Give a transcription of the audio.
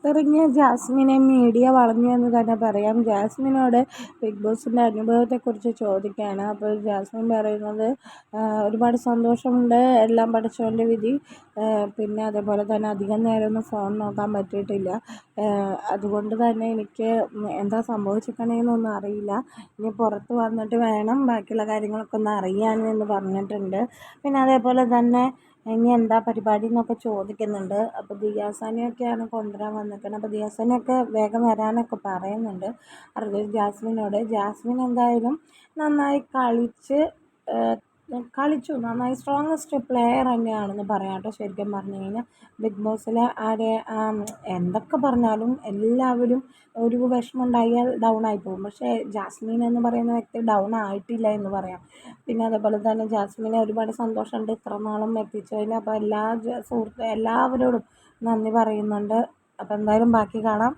പുറത്തിറങ്ങിയ ജാസ്മിനെ മീഡിയ വളഞ്ഞു എന്ന് തന്നെ പറയാം. ജാസ്മിനോട് ബിഗ് ബോസിൻ്റെ അനുഭവത്തെക്കുറിച്ച് ചോദിക്കുകയാണ്. അപ്പോൾ ജാസ്മിൻ പറയുന്നത് ഒരുപാട് സന്തോഷമുണ്ട്, എല്ലാം പടച്ചവൻ്റെ വിധി. പിന്നെ അതേപോലെ തന്നെ അധികം നേരമൊന്നും ഫോൺ നോക്കാൻ പറ്റിയിട്ടില്ല. അതുകൊണ്ട് തന്നെ എനിക്ക് എന്താ സംഭവിച്ചിരിക്കണേന്നൊന്നും അറിയില്ല. ഇനി പുറത്ത് വന്നിട്ട് വേണം ബാക്കിയുള്ള കാര്യങ്ങളൊക്കെ ഒന്ന് അറിയാനെന്ന് പറഞ്ഞിട്ടുണ്ട്. പിന്നെ അതേപോലെ തന്നെ ഇനി എന്താ പരിപാടി എന്നൊക്കെ ചോദിക്കുന്നുണ്ട്. അപ്പോൾ ദിയാസാനെയൊക്കെയാണ് കൊണ്ടുവരാൻ വന്നിരിക്കുന്നത്. അപ്പോൾ ദിയാസാനെയൊക്കെ വേഗം വരാനൊക്കെ പറയുന്നുണ്ട് ജാസ്മിനോട്. ജാസ്മിൻ എന്തായാലും നന്നായി കളിച്ചു, നന്നായി സ്ട്രോങ്ങസ്റ്റ് പ്ലെയർ തന്നെയാണെന്ന് പറയാം കേട്ടോ. ശരിക്കും പറഞ്ഞു കഴിഞ്ഞാൽ ബിഗ് ബോസിലെ എന്തൊക്കെ പറഞ്ഞാലും എല്ലാവരും ഒരു വിഷമം ഉണ്ടായാൽ ഡൗൺ ആയി പോകും. പക്ഷേ ജാസ്മിൻ എന്ന് പറയുന്ന വ്യക്തി ഡൗൺ ആയിട്ടില്ല എന്ന് പറയാം. പിന്നെ അതേപോലെ തന്നെ ജാസ്മിനെ ഒരുപാട് സന്തോഷമുണ്ട് ഇത്ര നാളും എത്തിച്ചതിന്. അപ്പോൾ എല്ലാവരോടും നന്ദി പറയുന്നുണ്ട്. അപ്പോൾ എന്തായാലും ബാക്കി കാണാം.